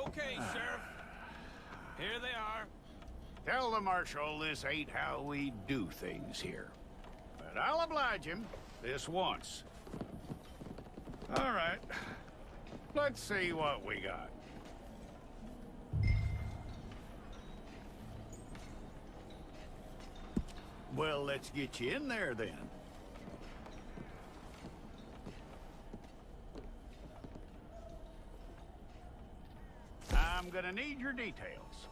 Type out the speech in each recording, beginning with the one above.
Okay, Sheriff. Here they are. Tell the Marshal this ain't how we do things here. But I'll oblige him this once. All right. Let's see what we got. Well, let's get you in there then. I'm gonna need your details.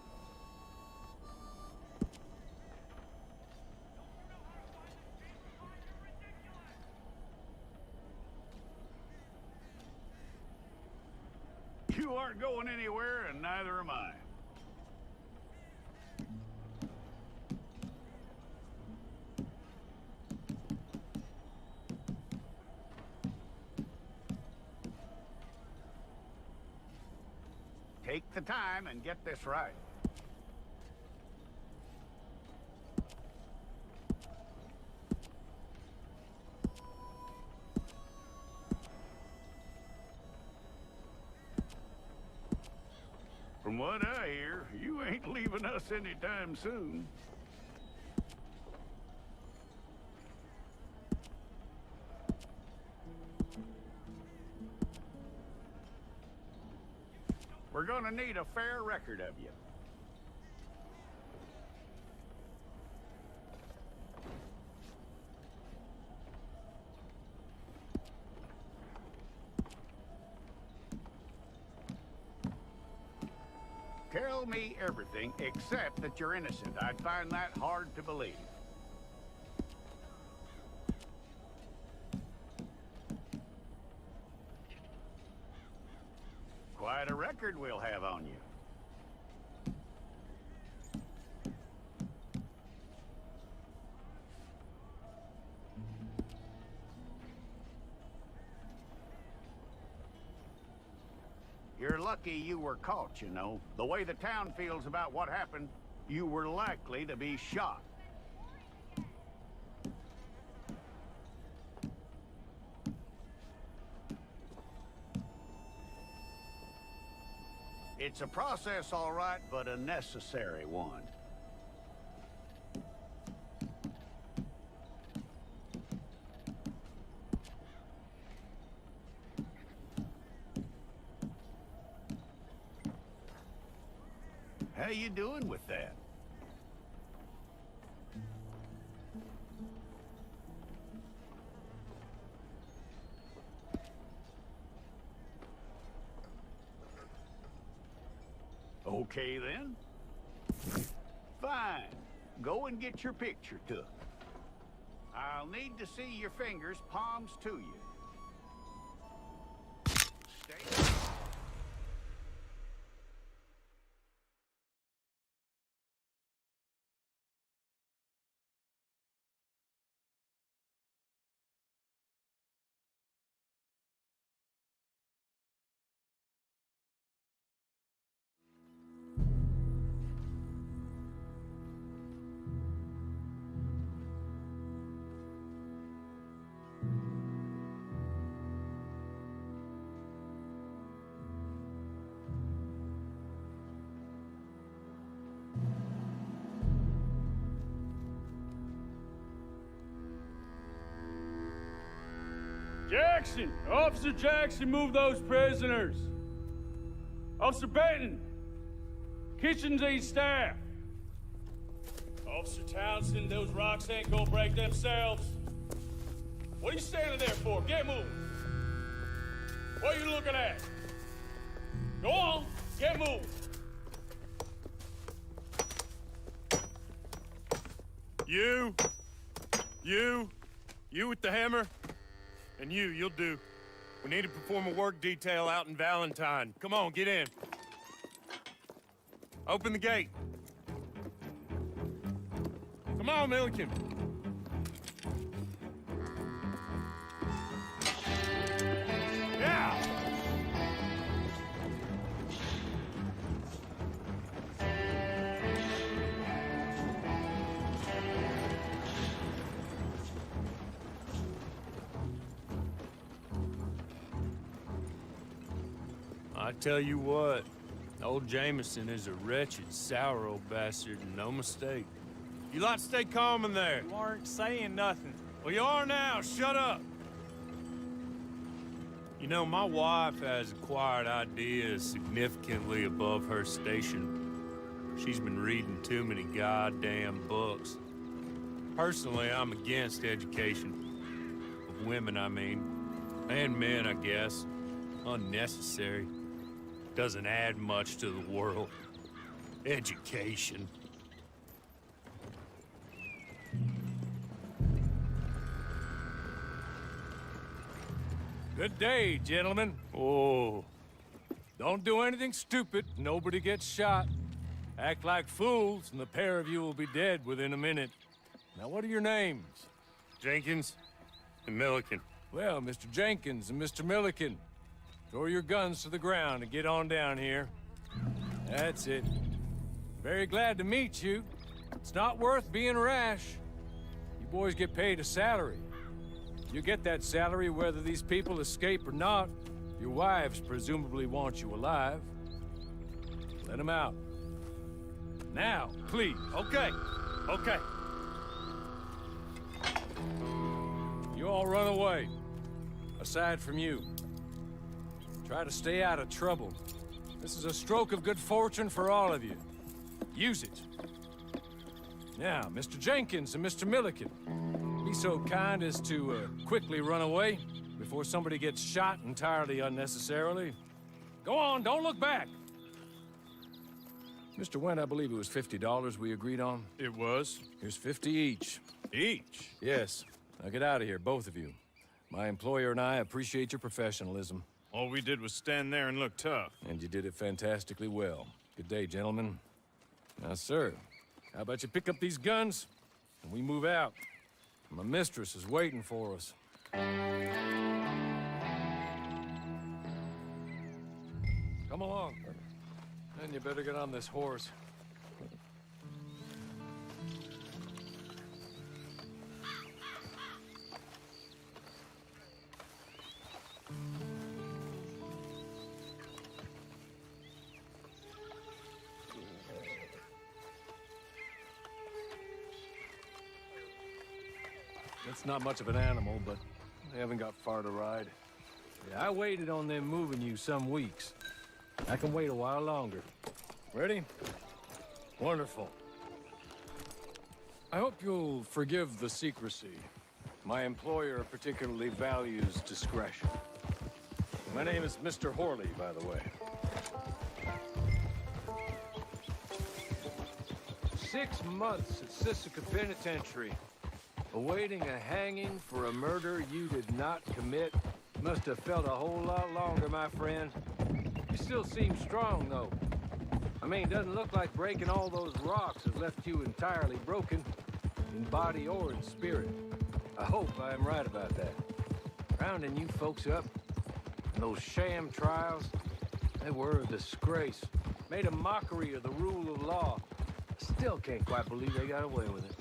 You aren't going anywhere, and neither am I. Take the time and get this right. From what I hear, you ain't leaving us anytime soon. We're gonna need a fair record of you. Tell me everything except that you're innocent. I'd find that hard to believe. Quite a record we'll have on you. You're lucky you were caught, you know. The way the town feels about what happened, you were likely to be shot. It's a process, all right, but a necessary one. How you doing with that? Okay, then. Fine. Go and get your picture took. I'll need to see your fingers, palms to you. Stay. Jackson! Officer Jackson, move those prisoners! Officer Benton! Kitchens ain't staff! Officer Townsend, those rocks ain't gonna break themselves. What are you standing there for? Get moving! What are you looking at? Go on, get moving! You with the hammer? And you'll do. We need to perform a work detail out in Valentine. Come on, get in. Open the gate. Come on, Milliken. Yeah! I tell you what, Old Jameson is a wretched, sour old bastard, and no mistake. You lot stay calm in there. You aren't saying nothing. Well, you are now. Shut up. You know, my wife has acquired ideas significantly above her station. She's been reading too many goddamn books. Personally, I'm against education. Of women, I mean. And men, I guess. Unnecessary. Doesn't add much to the world. Education. Good day, gentlemen. Oh. Don't do anything stupid. Nobody gets shot. Act like fools, and the pair of you will be dead within a minute. Now, what are your names? Jenkins and Milliken. Well, Mr. Jenkins and Mr. Milliken, throw your guns to the ground and get on down here. That's it. Very glad to meet you. It's not worth being rash. You boys get paid a salary. You get that salary whether these people escape or not. Your wives presumably want you alive. Let them out. Now, please. Okay. Okay. You all run away. Aside from you. Try to stay out of trouble. This is a stroke of good fortune for all of you. Use it. Now, Mr. Jenkins and Mr. Milliken, be so kind as to quickly run away before somebody gets shot entirely unnecessarily. Go on, don't look back. Mr. Wendt, I believe it was $50 we agreed on. It was? Here's 50 each. Each? Yes. Now get out of here, both of you. My employer and I appreciate your professionalism. All we did was stand there and look tough. And you did it fantastically well. Good day, gentlemen. Now, sir, how about you pick up these guns and we move out? My mistress is waiting for us. Come along. Then you better get on this horse. It's not much of an animal, but they haven't got far to ride. Yeah, I waited on them moving you some weeks. I can wait a while longer. Ready? Wonderful. I hope you'll forgive the secrecy. My employer particularly values discretion. My name is Mr. Horley, by the way. 6 months at Sisika Penitentiary, awaiting a hanging for a murder you did not commit. Must have felt a whole lot longer, my friend. You still seem strong, though. I mean, doesn't look like breaking all those rocks has left you entirely broken, in body or in spirit. I hope I am right about that. Rounding you folks up, and those sham trials, they were a disgrace. Made a mockery of the rule of law. Still can't quite believe they got away with it.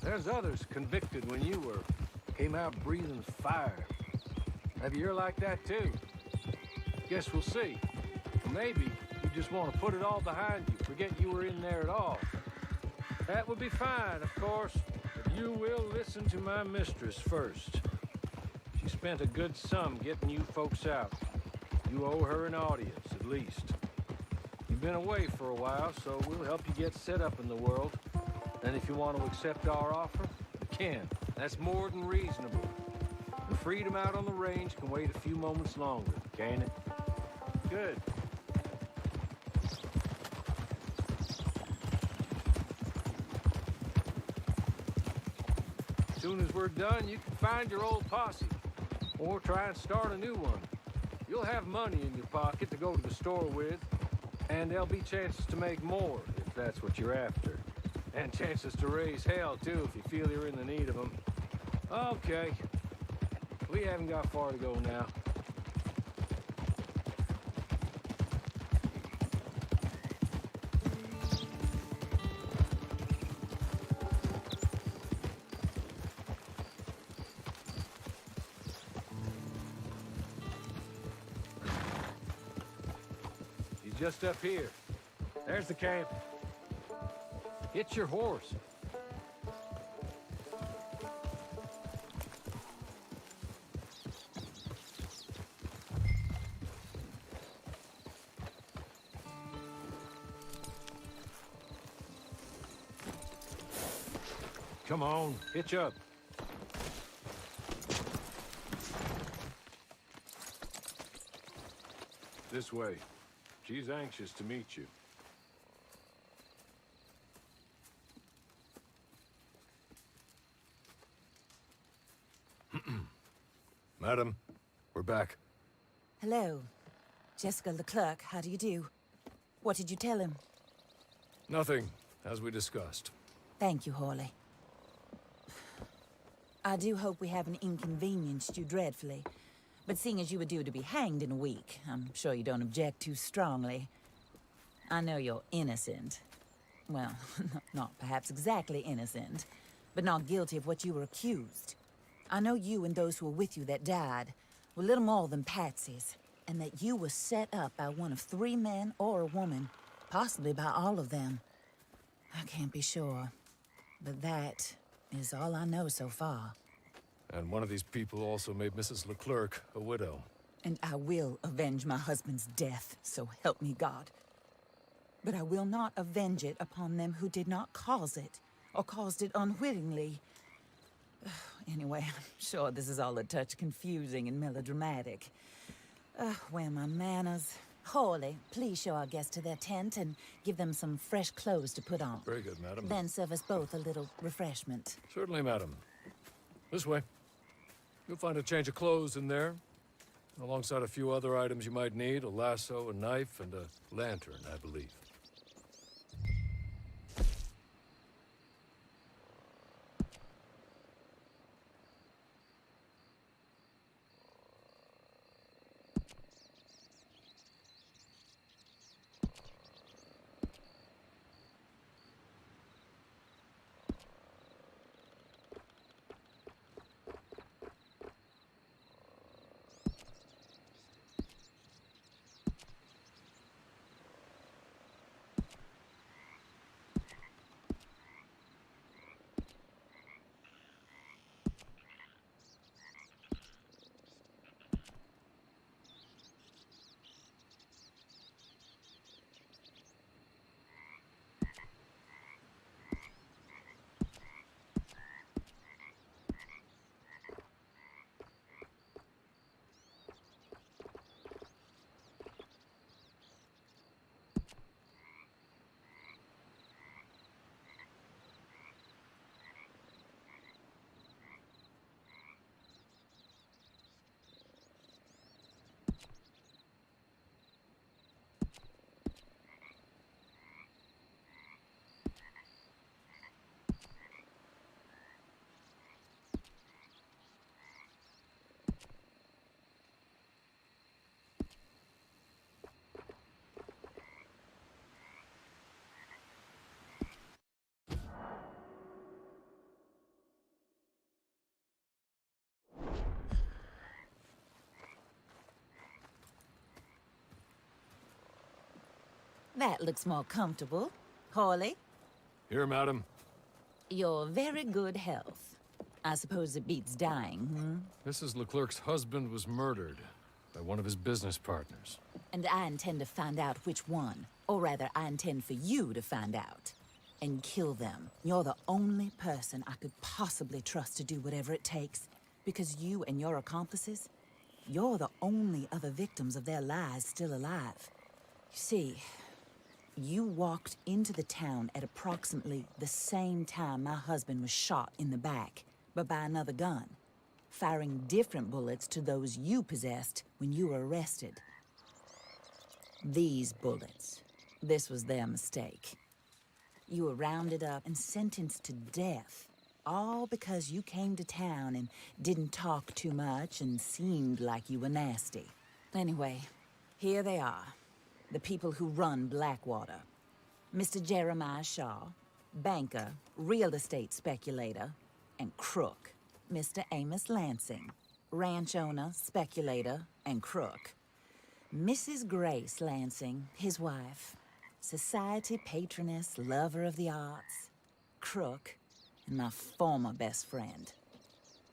There's others convicted when you were. Came out breathing fire. Maybe you're like that too. Guess we'll see. Or maybe you just want to put it all behind you, forget you were in there at all. That would be fine, of course, but you will listen to my mistress first. She spent a good sum getting you folks out. You owe her an audience, at least. You've been away for a while, so we'll help you get set up in the world. And if you want to accept our offer, you can. That's more than reasonable. The freedom out on the range can wait a few moments longer, can't it? Good. As soon as we're done, you can find your old posse. Or try and start a new one. You'll have money in your pocket to go to the store with. And there'll be chances to make more, if that's what you're after. And chances to raise hell, too, if you feel you're in the need of them. Okay. We haven't got far to go now. just up here. There's the camp. Get your horse. Come on, hitch up. This way. She's anxious to meet you. Madam, we're back. Hello. Jessica Leclerc, how do you do? What did you tell him? Nothing, as we discussed. Thank you, Hawley. I do hope we haven't inconvenienced you dreadfully. But seeing as you were due to be hanged in a week, I'm sure you don't object too strongly. I know you're innocent. Well, not perhaps exactly innocent, but not guilty of what you were accused. I know you and those who were with you that died were little more than patsies, and that you were set up by one of 3 men or a woman, possibly by all of them. I can't be sure, but that is all I know so far. And one of these people also made Mrs. Leclerc a widow. And I will avenge my husband's death, so help me God. But I will not avenge it upon them who did not cause it, or caused it unwittingly. Anyway, I'm sure this is all a touch confusing and melodramatic. Where are my manners? Hawley, please show our guests to their tent and give them some fresh clothes to put on. Very good, madam. Then serve us both a little refreshment. Certainly, madam. This way. You'll find a change of clothes in there, alongside a few other items you might need, a lasso, a knife, and a lantern, I believe. That looks more comfortable. Hawley, Here, madam. you're very good health. I suppose it beats dying, Mrs. Leclerc's husband was murdered by one of his business partners. And I intend to find out which one. Or rather, I intend for you to find out. And kill them. You're the only person I could possibly trust to do whatever it takes. Because you and your accomplices, you're the only other victims of their lies still alive. You see, you walked into the town at approximately the same time my husband was shot in the back, but by another gun, firing different bullets to those you possessed when you were arrested. These bullets, this was their mistake. You were rounded up and sentenced to death, all because you came to town and didn't talk too much and seemed like you were nasty. Anyway, here they are. The people who run Blackwater. Mr. Jeremiah Shaw, banker, real estate speculator, and crook. Mr. Amos Lansing, ranch owner, speculator, and crook. Mrs. Grace Lansing, his wife. Society patroness, lover of the arts, crook, and my former best friend.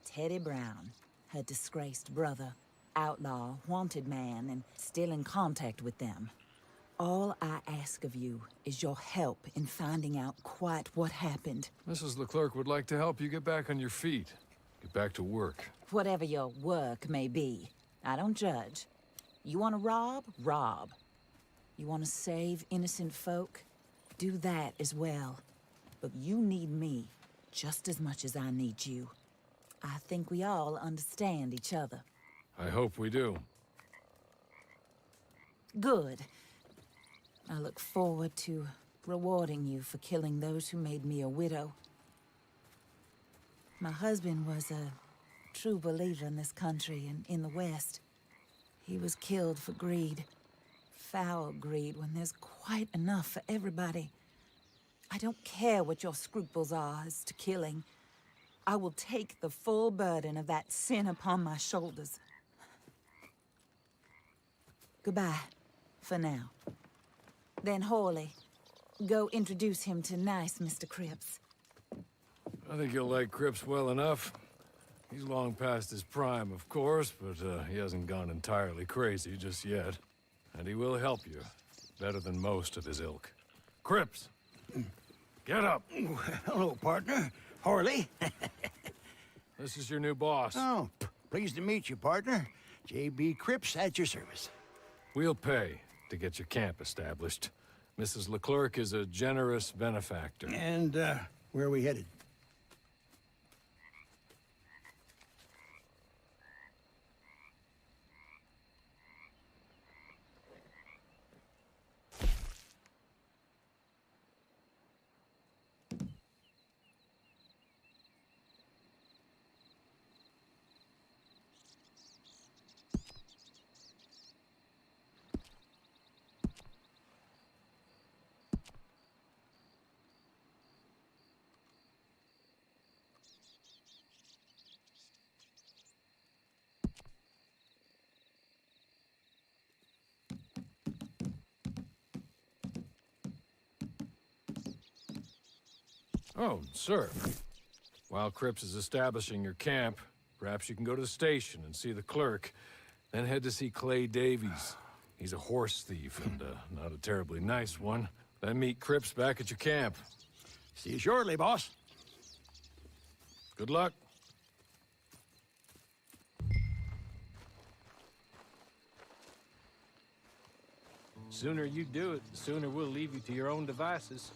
Teddy Brown, her disgraced brother, outlaw, wanted man, and still in contact with them. All I ask of you is your help in finding out quite what happened. Mrs. Leclerc would like to help you get back on your feet. Get back to work. Whatever your work may be, I don't judge. You want to rob? Rob. You want to save innocent folk? Do that as well. But you need me just as much as I need you. I think we all understand each other. I hope we do. Good. I look forward to rewarding you for killing those who made me a widow. My husband was a true believer in this country and in the West. He was killed for greed. Foul greed when there's quite enough for everybody. I don't care what your scruples are as to killing. I will take the full burden of that sin upon my shoulders. Goodbye, for now. Then Hawley, go introduce him to nice Mr. Cripps. I think you'll like Cripps well enough. He's long past his prime, of course, but he hasn't gone entirely crazy just yet. And he will help you, better than most of his ilk. Cripps! Get up! Hello, partner. Harley. This is your new boss. Oh, pleased to meet you, partner. J.B. Cripps at your service. We'll pay to get your camp established. Mrs. Leclerc is a generous benefactor. And, where are we headed? Oh, sir. While Cripps is establishing your camp, perhaps you can go to the station and see the clerk, then head to see Clay Davies. He's a horse thief, and not a terribly nice one. Then meet Cripps back at your camp. See you shortly, boss. Good luck. Sooner you do it, the sooner we'll leave you to your own devices.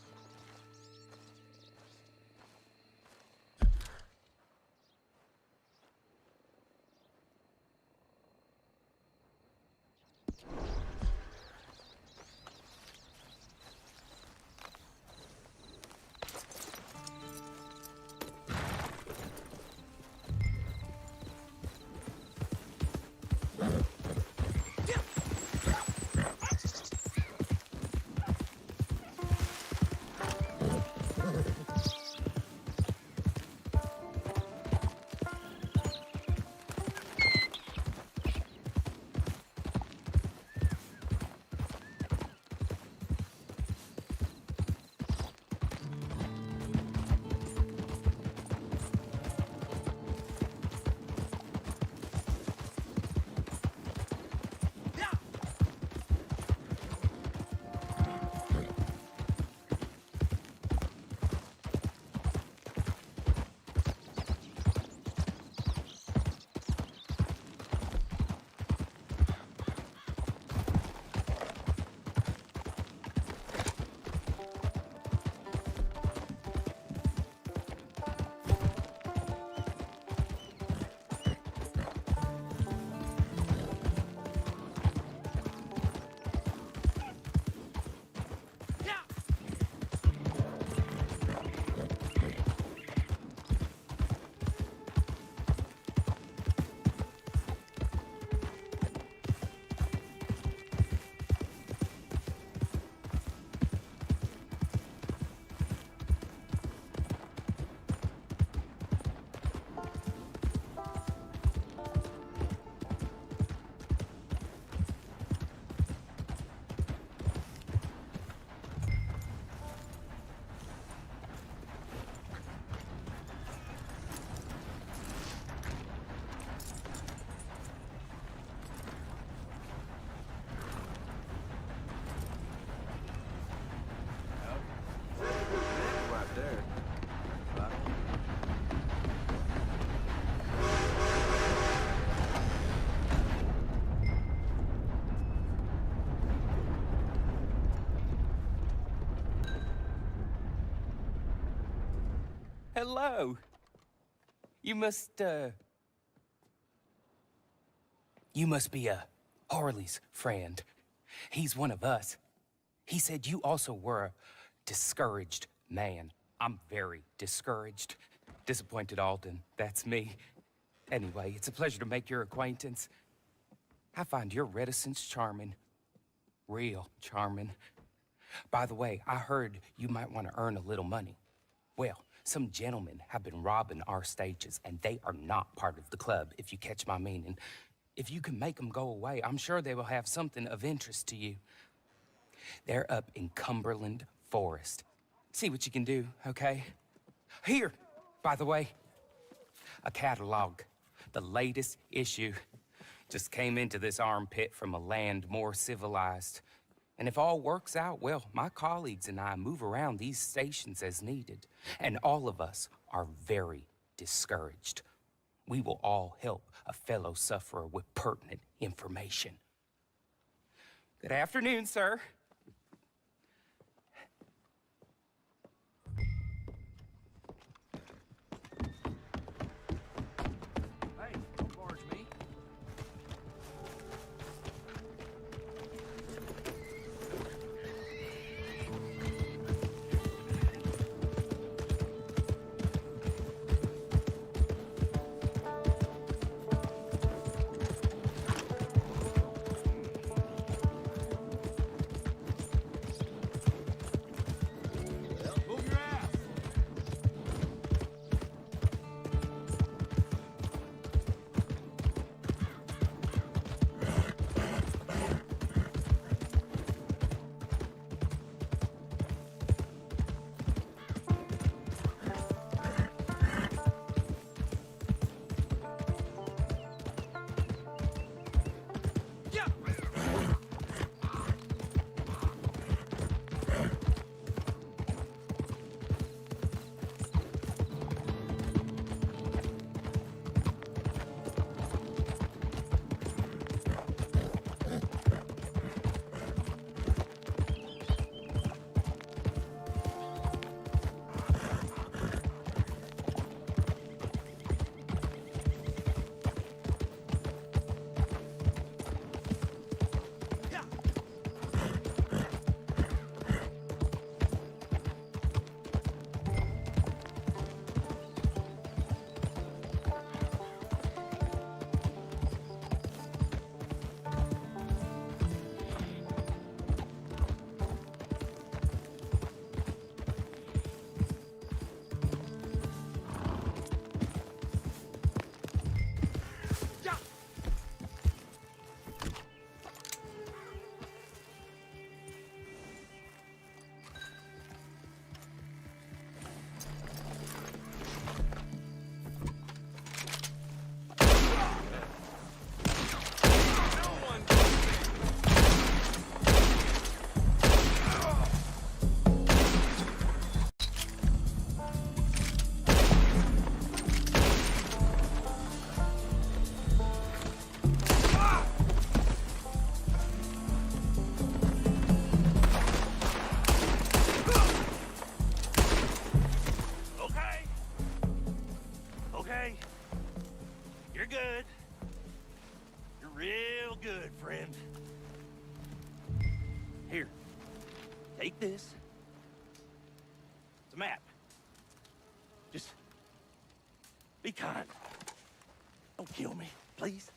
hello. You must be Harley's friend. He's one of us. He said you also were a discouraged man. I'm very discouraged. Disappointed Alden, that's me. Anyway, it's a pleasure to make your acquaintance. I find your reticence charming. Real charming. By the way, I heard you might want to earn a little money. Well, some gentlemen have been robbing our stages, and they are not part of the club, if you catch my meaning. If you can make them go away, I'm sure they will have something of interest to you. They're up in Cumberland Forest. See what you can do, okay? Here, by the way, a catalog. The latest issue. Just came into this armpit from a land more civilized. And if all works out, well, my colleagues and I move around these stations as needed. And all of us are very discouraged. We will all help a fellow sufferer with pertinent information. Good afternoon, sir. Hey, don't barge me. Move your ass. Okay. You're good. You're real good, friend. Here. Take this. It's a map. Just be kind. Don't kill me, please.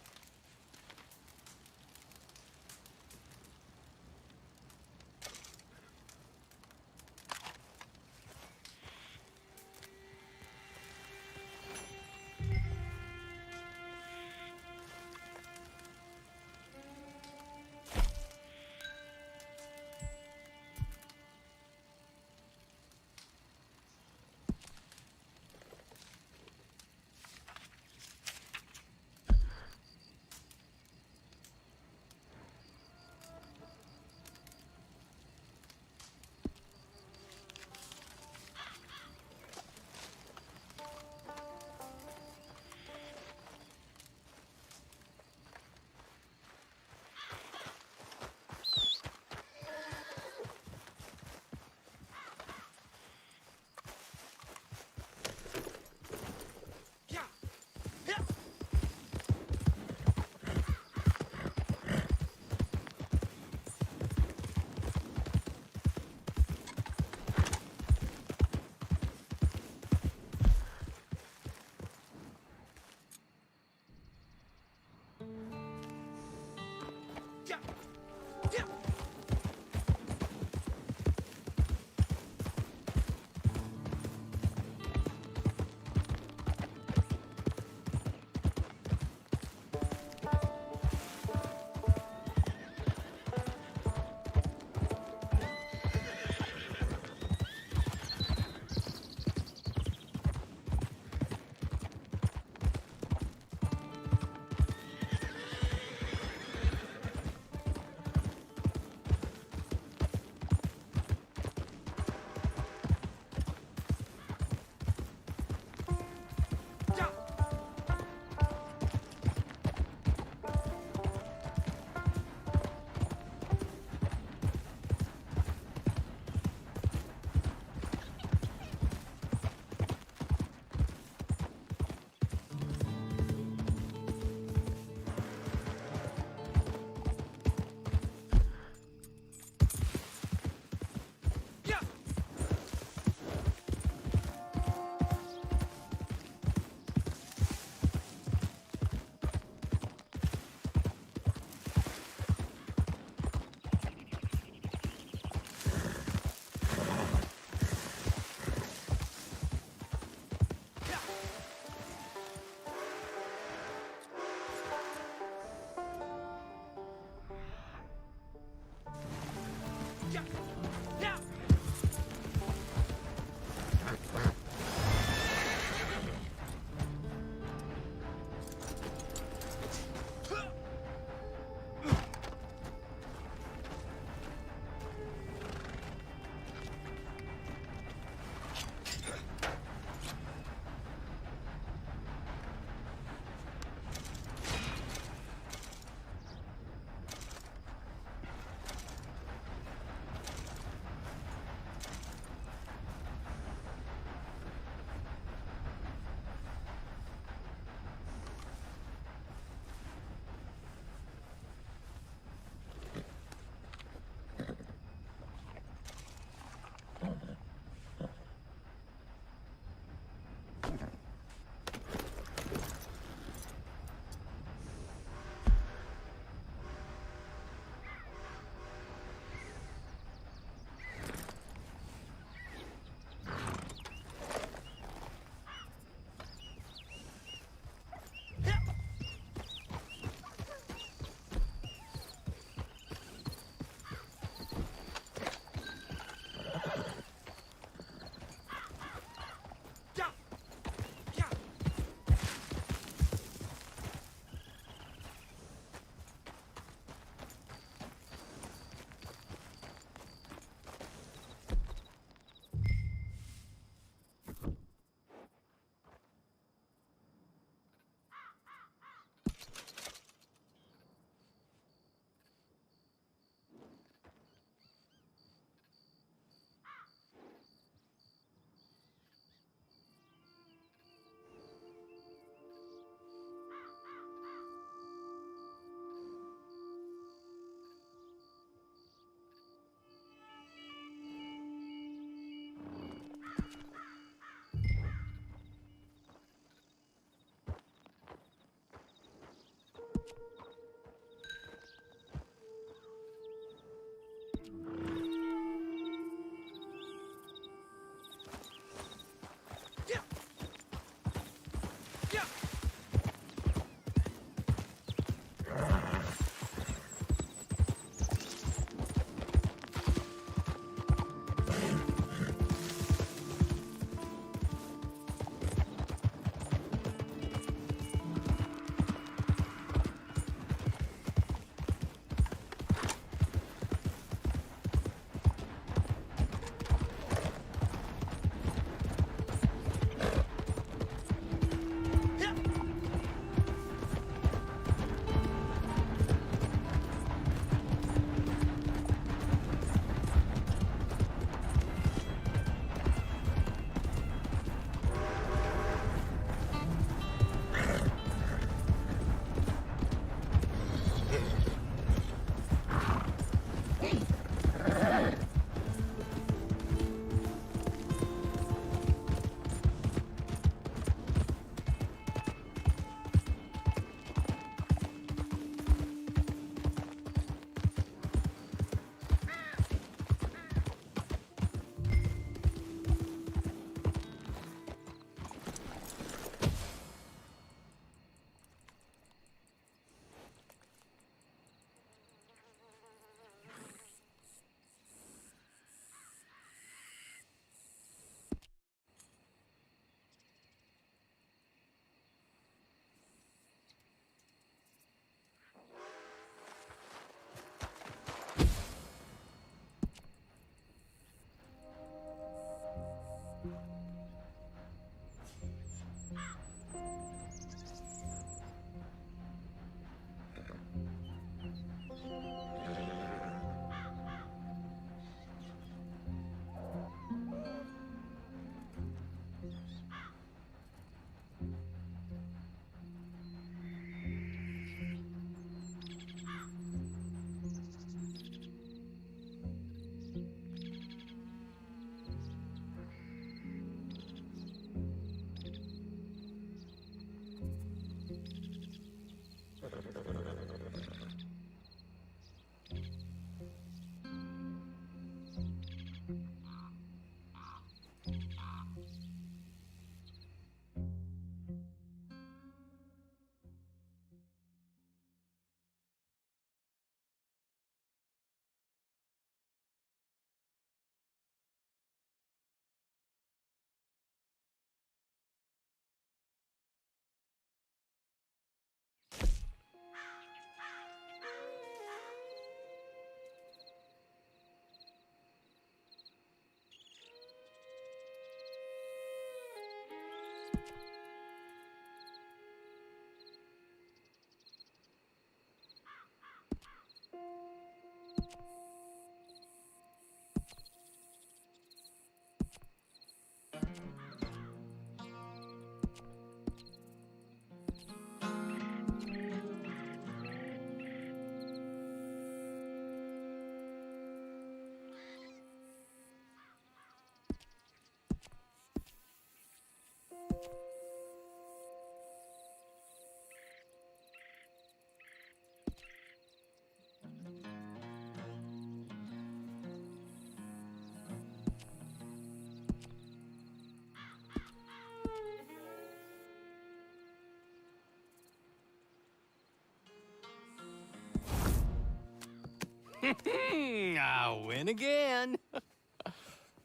I win again.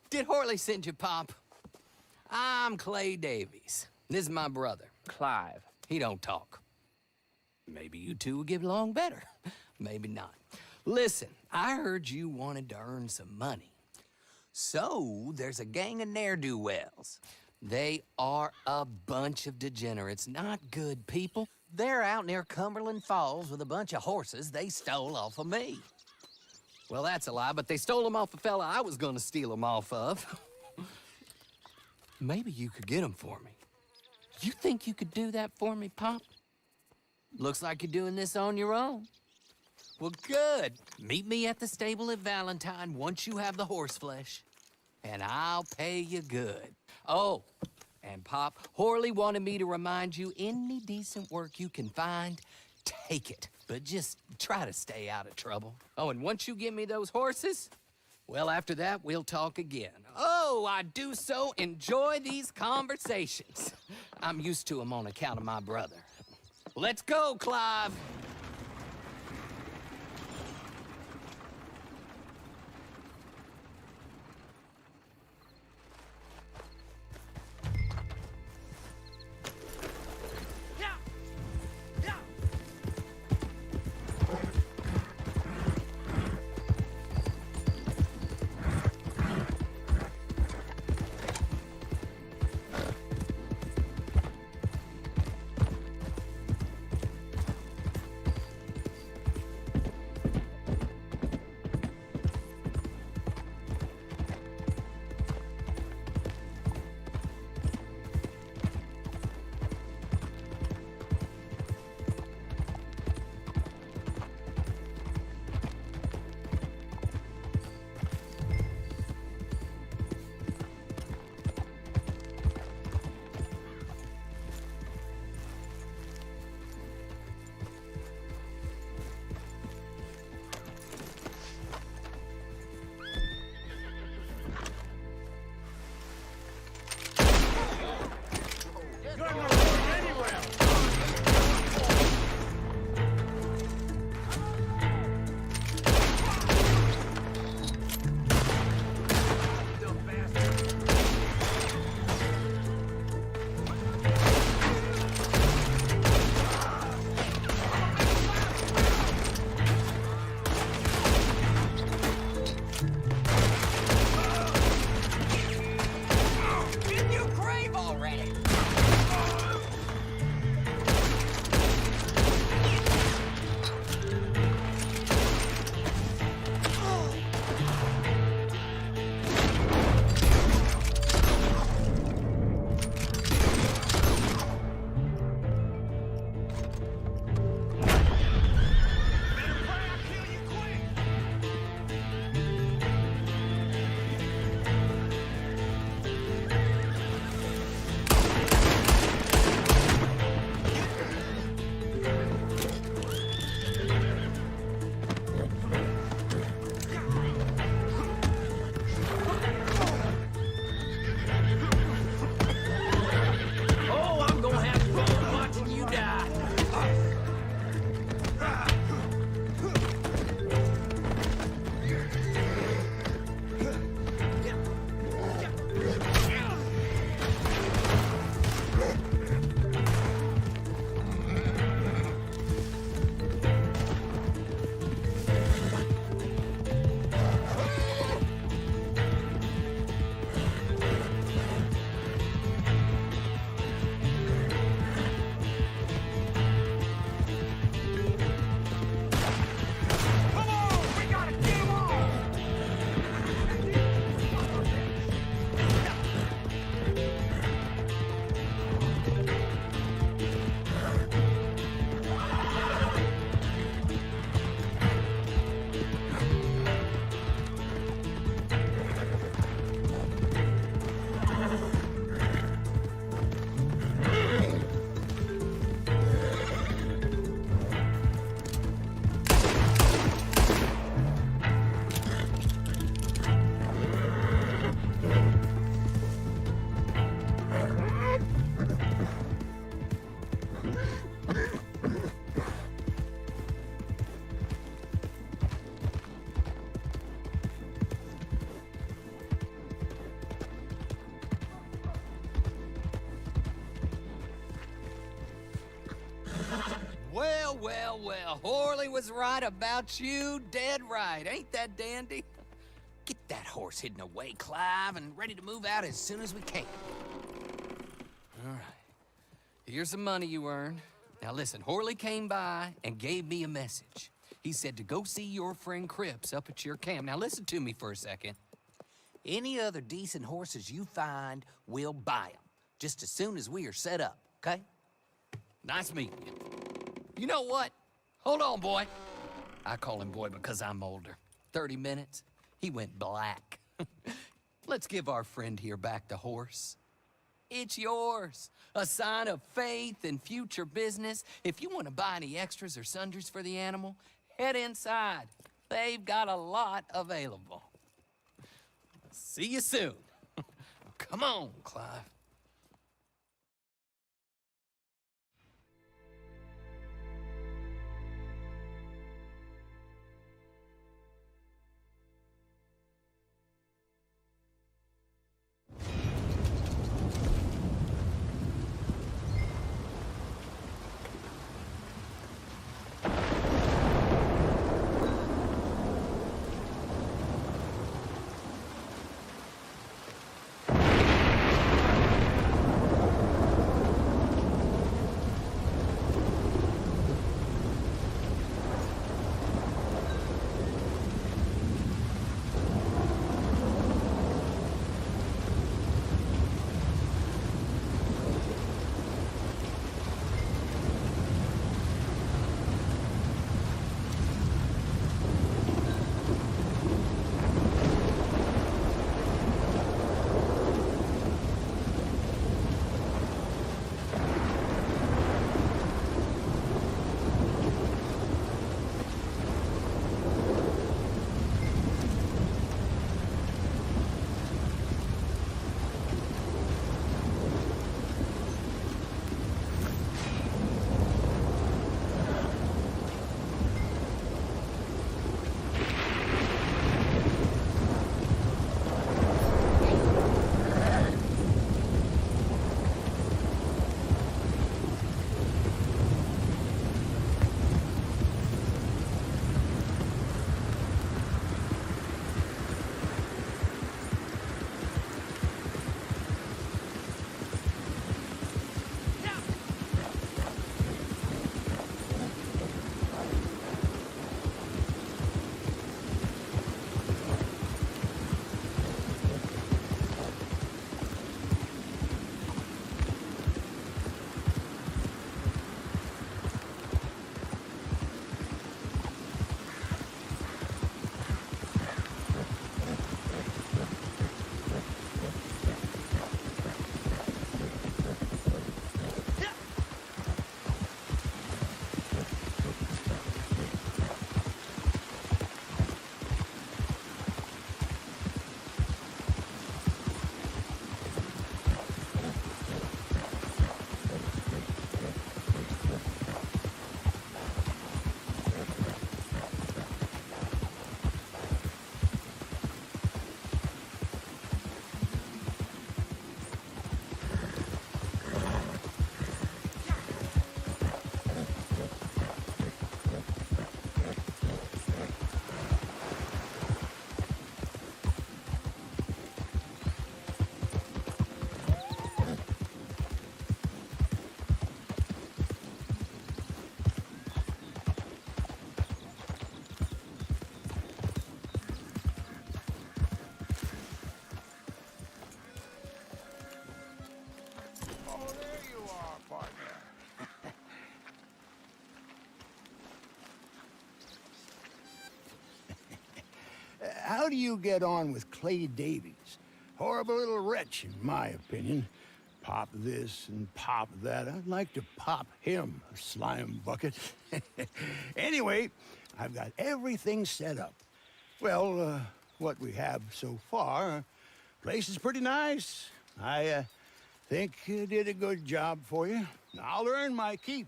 Did Horley send you, Pop? I'm Clay Davies. This is my brother, Clive. He don't talk. Maybe you two will get along better. Maybe not. Listen, I heard you wanted to earn some money. So, there's a gang of ne'er-do-wells. They are a bunch of degenerates, not good people. They're out near Cumberland Falls with a bunch of horses they stole off of me. Well, that's a lie, but they stole them off a fella I was gonna steal them off of. Maybe you could get them for me. You think you could do that for me, Pop? Looks like you're doing this on your own. Well, good. Meet me at the stable at Valentine once you have the horse flesh, and I'll pay you good. Oh, and Pop, Horley wanted me to remind you, any decent work you can find, take it. But just try to stay out of trouble. Oh, and once you give me those horses, well, after that, we'll talk again. Oh, I do so enjoy these conversations. I'm used to them on account of my brother. Let's go, Clive. well. Horley was right about you, dead right. Ain't that dandy? Get that horse hidden away, Clive, and ready to move out as soon as we can. All right. Here's the money you earned. Now listen, Horley came by and gave me a message. He said to go see your friend Cripps up at your camp. Now listen to me for a second. Any other decent horses you find, we'll buy them. Just as soon as we are set up, okay? Nice meeting you. You know what? Hold on, boy. I call him boy because I'm older. 30 minutes, he went black. Let's give our friend here back the horse. It's yours. A sign of faith and future business. If you want to buy any extras or sundries for the animal, head inside. They've got a lot available. See you soon. Come on, Clive. How do you get on with Clay Davies? Horrible little wretch, in my opinion. Pop this and pop that. I'd like to pop him, a slime bucket. Anyway, I've got everything set up. Well, what we have so far, place is pretty nice. I think you did a good job for you. I'll earn my keep.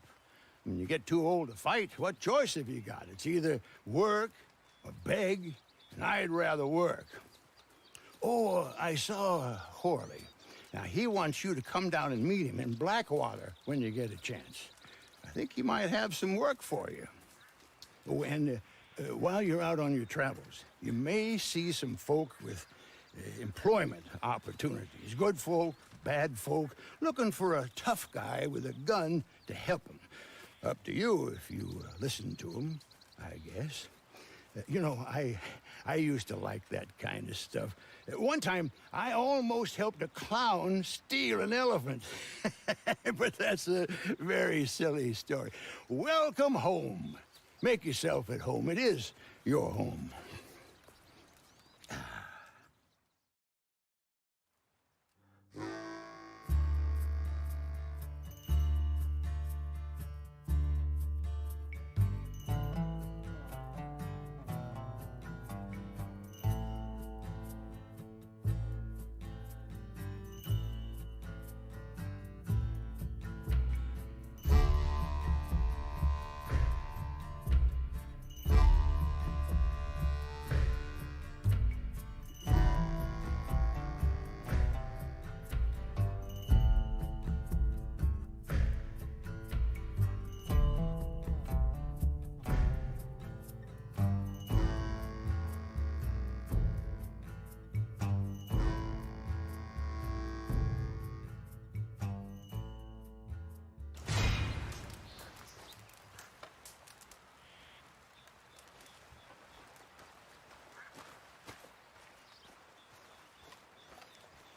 When you get too old to fight, what choice have you got? It's either work or beg, and I'd rather work. Oh, I saw Horley. Now, he wants you to come down and meet him in Blackwater when you get a chance. think he might have some work for you. Oh, and while you're out on your travels, you may see some folk with employment opportunities. Good folk, bad folk, looking for a tough guy with a gun to help them. Up to you if you listen to them, I guess. You know, I used to like that kind of stuff. One time, I almost helped a clown steal an elephant. But that's a very silly story. Welcome home. Make yourself at home. It is your home.